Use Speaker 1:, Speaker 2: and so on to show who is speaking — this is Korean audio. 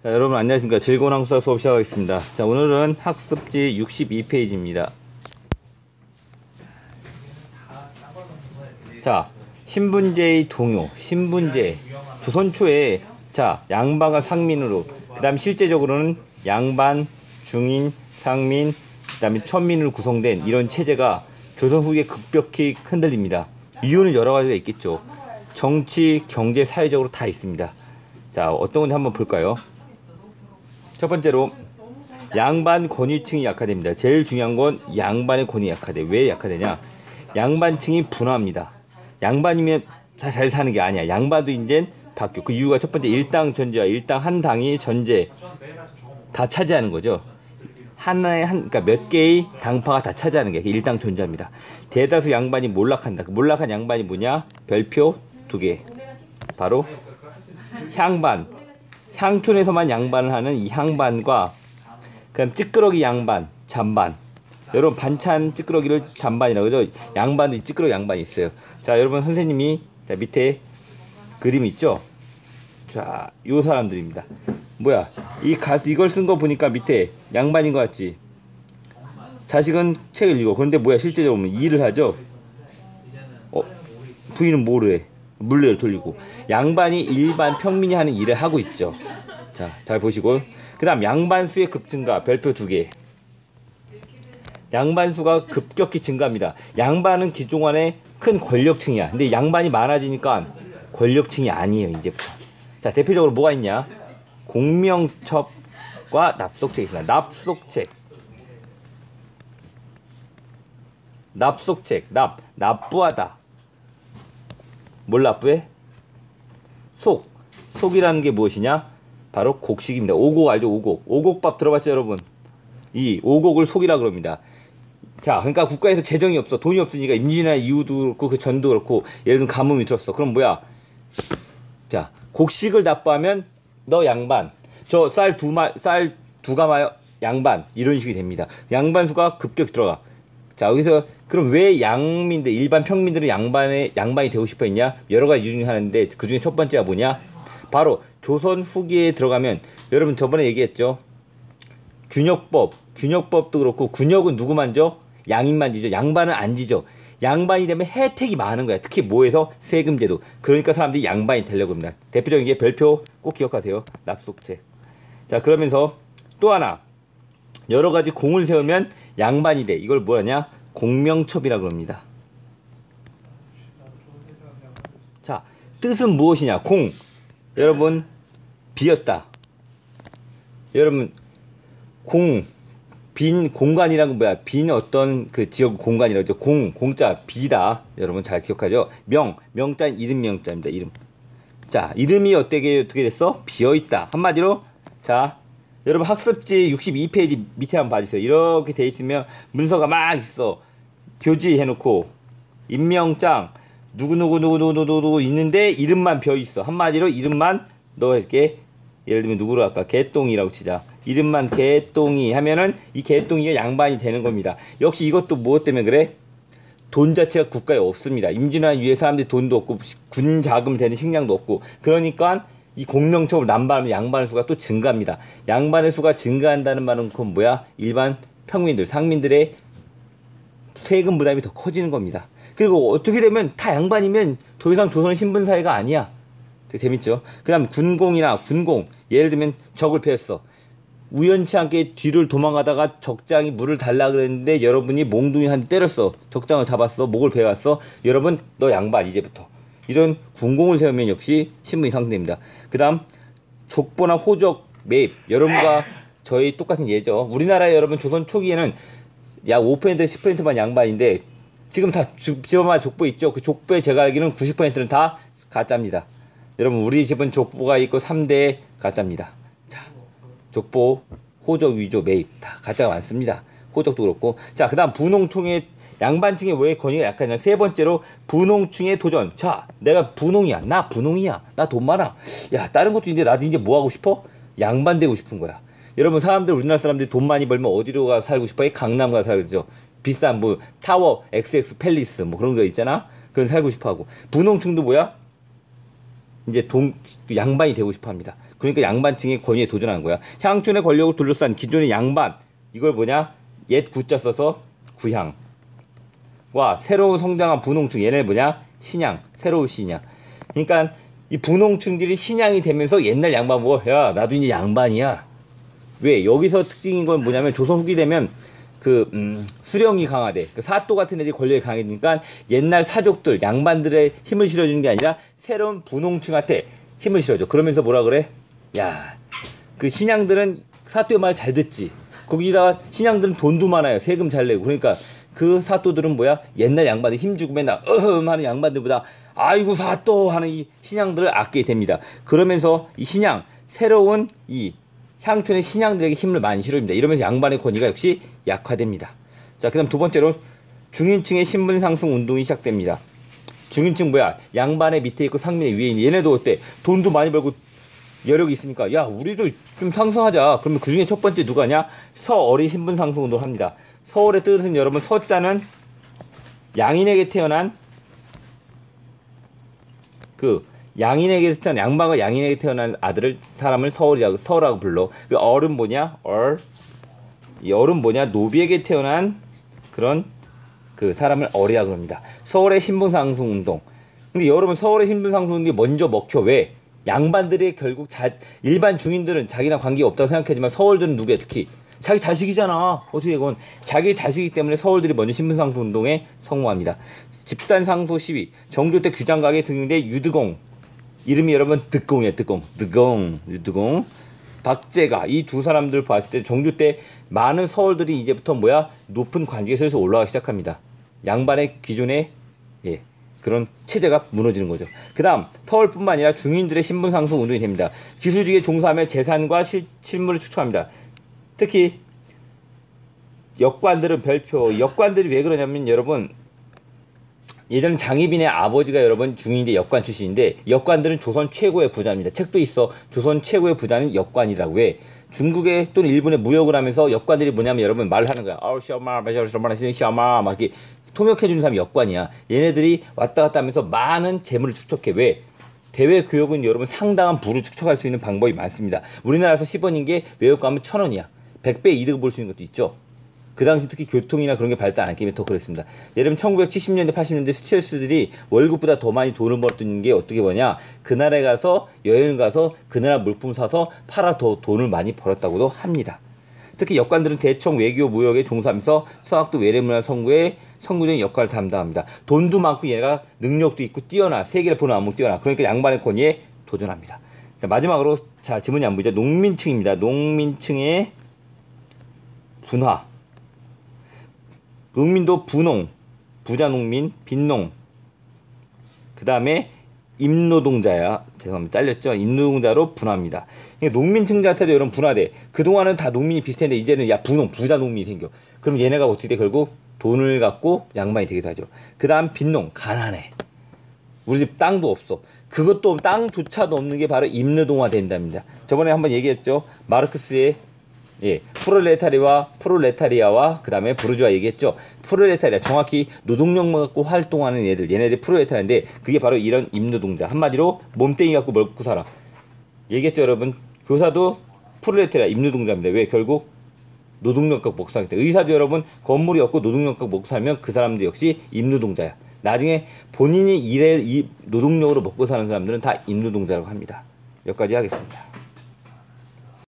Speaker 1: 자, 여러분 안녕하십니까. 즐거운 한국사 수업 시작하겠습니다. 자, 오늘은 학습지 62페이지입니다. 자, 신분제의 동요, 신분제, 조선 초에 자, 양반과 상민으로, 그 다음 실제적으로는 양반, 중인, 상민, 그 다음에 천민으로 구성된 이런 체제가 조선 후기에 급격히 흔들립니다. 이유는 여러 가지가 있겠죠. 정치, 경제, 사회적으로 다 있습니다. 자, 어떤 건지 한번 볼까요? 첫 번째로 양반 권위층이 약화됩니다. 제일 중요한 건 양반의 권위 약화돼. 왜 약화되냐? 양반층이 분화합니다. 양반이면 다 잘 사는 게 아니야. 양반도 이제 바뀌어. 그 이유가 첫 번째 일당 전제와 일당 한 당이 전제 다 차지하는 거죠. 그러니까 몇 개의 당파가 다 차지하는 게 일당 존재합니다. 대다수 양반이 몰락한다. 그 몰락한 양반이 뭐냐? 별표 2개. 바로 향반. 향촌에서만 양반을 하는 이 향반과 그다음 찌끄러기 양반, 잔반. 여러분 반찬 찌끄러기를 잔반이라고 하죠. 양반도 찌끄러기 양반이 있어요. 자, 여러분 선생님이 자, 밑에 그림 있죠? 자, 요 사람들입니다. 뭐야? 이걸 쓴 거 보니까 밑에 양반인 것 같지? 자식은 책을 읽어. 그런데 뭐야? 실제적으로 보면 일을 하죠? 부인은 뭐를 해? 물레를 돌리고. 양반이 일반 평민이 하는 일을 하고 있죠. 자, 잘 보시고. 그 다음 양반수의 급증가. 별표 2개. 양반수가 급격히 증가합니다. 양반은 기종안의 큰 권력층이야. 근데 양반이 많아지니까 권력층이 아니에요, 이제부터. 자, 대표적으로 뭐가 있냐? 공명첩과 납속책이 있습니다. 납속책. 납부하다. 뭘 납부해? 속이라는 게 무엇이냐? 바로 곡식입니다. 오곡 알죠? 오곡밥 들어봤죠, 여러분? 이 오곡을 속이라 그럽니다. 자, 그러니까 국가에서 재정이 없어. 돈이 없으니까 임진왜란 이후도 그렇고 그 전도 그렇고 예를 들면 가뭄이 들었어. 그럼 뭐야? 자, 곡식을 납부하면 너 양반. 저 쌀 두 가마 양반. 이런 식이 됩니다. 양반수가 급격히 들어가. 자, 여기서 그럼 왜 일반 평민들은 양반이 되고 싶어 했냐? 여러 가지 이유 중에 하나인데 그 중에 첫 번째가 뭐냐? 바로 조선 후기에 들어가면 여러분 저번에 얘기했죠. 균역법도 그렇고 군역은 누구만 져? 양인만 지죠. 양반은 안 지죠. 양반이 되면 혜택이 많은 거야. 특히 뭐에서? 세금제도. 그러니까 사람들이 양반이 되려고 합니다. 대표적인 게 별표 꼭 기억하세요. 납속책. 자, 그러면서 또 하나. 여러 가지 공을 세우면 양반이 돼. 이걸 뭐라냐? 공명첩이라고 합니다. 자, 뜻은 무엇이냐? 공. 여러분, 비었다. 여러분, 빈 공간이란 건 뭐야? 빈 어떤 그 지역 공간이라고 하죠. 공자, 비다. 여러분 잘 기억하죠? 명자는 이름 명자입니다. 이름. 자, 이름이 어떻게 됐어? 비어있다. 한마디로, 자, 여러분 학습지 62페이지 밑에 한번 봐주세요. 이렇게 돼 있으면 문서가 막 있어. 교지 해놓고, 임명장, 누구 있는데 이름만 비어있어. 한마디로 이름만 넣을게. 예를 들면 누구로 할까? 개똥이라고 치자. 이름만 개똥이 하면은 이 개똥이가 양반이 되는 겁니다. 역시 이것도 무엇 때문에 그래? 돈 자체가 국가에 없습니다. 임진왜란 이후에 사람들이 돈도 없고 군 자금 되는 식량도 없고 그러니까 이 공명첩을 남발하면 양반의 수가 또 증가합니다. 양반의 수가 증가한다는 말은 그건 뭐야? 일반 평민들, 상민들의 세금 부담이 더 커지는 겁니다. 그리고 어떻게 되면 다 양반이면 더 이상 조선은 신분사회가 아니야. 되게 재밌죠? 그 다음 군공. 예를 들면 적을 패했어. 우연치 않게 뒤를 도망가다가 적장이 물을 달라 그랬는데 여러분이 몽둥이 한 대 때렸어. 적장을 잡았어. 목을 베었어. 여러분 너 양반 이제부터. 이런 군공을 세우면 역시 신분이 상승됩니다. 그 다음 족보나 호적 매입. 여러분과 저희 똑같은 예죠. 우리나라에 여러분 조선 초기에는 약 5% 10%만 양반인데 지금 다 집안마다 족보 있죠. 그 족보에 제가 알기로는 90%는 다 가짜입니다. 여러분 우리 집은 족보가 있고 3대 가짜입니다. 자, 족보, 호적, 위조, 매입 다 가짜가 많습니다. 호적도 그렇고. 자, 그 다음 분홍층의 양반층의 왜 권위가 약하냐. 세 번째로 분홍층의 도전. 자, 내가 분홍이야. 나 분홍이야. 나 돈 많아. 야, 다른 것도 있는데 나도 이제 뭐 하고 싶어? 양반 되고 싶은 거야. 여러분 우리나라 사람들이 돈 많이 벌면 어디로 가서 살고 싶어요? 강남 가서 살죠. 비싼 뭐 타워, XX 팰리스 뭐 그런 거 있잖아. 그런 살고 싶어 하고. 분홍층도 뭐야? 이제 양반이 되고 싶어 합니다. 그러니까 양반층의 권위에 도전하는 거야. 향촌의 권력을 둘러싼 기존의 양반, 이걸 뭐냐? 옛 구자 써서 구향. 와, 새로운 성장한 분홍층, 얘네 뭐냐? 신양, 새로운 신양. 그러니까 이 분홍층들이 신양이 되면서 옛날 양반 뭐, 야, 나도 이제 양반이야. 왜? 여기서 특징인 건 뭐냐면 조선 후기 되면 수령이 강화돼. 사또 같은 애들이 권력이 강해지니까 옛날 사족들, 양반들의 힘을 실어주는 게 아니라 새로운 분홍층한테 힘을 실어줘. 그러면서 뭐라 그래? 야, 그 신양들은 사또의 말 잘 듣지. 거기다가 신양들은 돈도 많아요. 세금 잘 내고. 그러니까 그 사또들은 뭐야? 옛날 양반들 힘주고 맨날 하는 양반들보다 아이고 사또 하는 이 신양들을 아끼게 됩니다. 그러면서 이 신양, 새로운 이 향촌의 신양들에게 힘을 많이 실어줍니다. 이러면서 양반의 권위가 역시 약화됩니다. 자, 그 다음 두 번째로 중인층의 신분 상승 운동이 시작됩니다. 중인층 뭐야? 양반의 밑에 있고 상민의 위에 있는 얘네도 어때? 돈도 많이 벌고 여력이 있으니까 야, 우리도 좀 상승하자. 그러면 그 중에 첫 번째 누가냐? 서어리 신분 상승 운동을 합니다. 서울의 뜻은 여러분, 서자는 양인에게 태어난 양인에게 태어난 양반과 양인에게 태어난 아들을 사람을 서라고 불러. 그 얼은 뭐냐? 이 얼은 뭐냐? 노비에게 태어난 그런 그 사람을 어리라 그럽니다. 서울의 신분 상승 운동. 근데 여러분, 서울의 신분 상승 운동이 먼저 먹혀. 왜? 양반들이 결국 일반 중인들은 자기랑 관계가 없다고 생각하지만 서울들은 누구야? 특히 자기 자식이잖아. 어떻게 되건 자기 자식이기 때문에 서울들이 먼저 신분 상승 운동에 성공합니다. 집단 상소 시위. 정조 때 규장각에 등용된 유드공. 이름이 여러분 득공이야. 유드공. 박제가. 이 두 사람들 봤을 때 정조 때 많은 서울들이 이제부터 뭐야? 높은 관직에 슬슬 올라가기 시작합니다. 양반의 기존의 그런 체제가 무너지는 거죠. 그 다음 서울뿐만 아니라 중인들의 신분 상승 운동이 됩니다. 기술직에 종사하며 재산과 실물을 축적합니다. 특히 역관들은 별표. 역관들이 왜 그러냐면 여러분, 예전 장희빈의 아버지가 여러분 중인대 역관 출신인데, 역관들은 조선 최고의 부자입니다. 책도 있어. 조선 최고의 부자는 역관이라고. 왜? 중국에 또는 일본에 무역을 하면서 역관들이 뭐냐면 여러분 말을 하는 거야. 샤마 막 이렇게 통역해주는 사람이 역관이야. 얘네들이 왔다 갔다 하면서 많은 재물을 축적해. 왜? 대외 교역은 여러분 상당한 부를 축적할 수 있는 방법이 많습니다. 우리나라에서 10원인 게 외국 가면 1000원이야. 100배 이득을 볼 수 있는 것도 있죠. 그 당시 특히 교통이나 그런 게 발달 안 했기 때문에 더 그랬습니다. 예를 들면 1970년대 80년대 스튜어스들이 월급보다 더 많이 돈을 벌었던 게 어떻게 뭐냐, 그 나라에 가서 여행을 가서 그 나라 물품 사서 팔아 더 돈을 많이 벌었다고도 합니다. 특히 역관들은 대청 외교 무역에 종사하면서 서학도 외래문화 선구의 선구적인 역할을 담당합니다. 돈도 많고 얘가 능력도 있고 뛰어나, 세계를 보는 안목 뛰어나. 그러니까 양반의 권위에 도전합니다. 마지막으로 자, 지문이 안 보이죠? 농민층입니다. 농민층의 분화. 농민도 분농, 부자 농민, 빈농. 그 다음에 임노동자야. 죄송합니다. 잘렸죠? 임노동자로 분화합니다. 그러니까 농민층 자체도 여러분 분화돼. 그동안은 다 농민이 비슷했는데 이제는 야, 부자 농민이 생겨. 그럼 얘네가 어떻게 돼? 결국 돈을 갖고 양반이 되기도 하죠. 그 다음 빈농, 가난해. 우리 집 땅도 없어. 그것도 땅조차도 없는 게 바로 임노동화 된답니다. 저번에 한번 얘기했죠. 마르크스의 프롤레타리아와 그 다음에 부르주아 얘기했죠. 프롤레타리아, 정확히 노동력만 갖고 활동하는 애들, 얘네들이 프롤레타리아인데 그게 바로 이런 임노동자. 한마디로 몸뚱이 갖고 먹고 살아. 얘기했죠 여러분. 교사도 프롤레타리아, 임노동자입니다. 왜? 결국 노동력 갖고 먹고 살기 때문에. 의사도 여러분 건물이 없고 노동력 갖고 먹고 살면 그 사람도 역시 임노동자야. 나중에 본인이 이 노동력으로 먹고 사는 사람들은 다 임노동자라고 합니다. 여기까지 하겠습니다.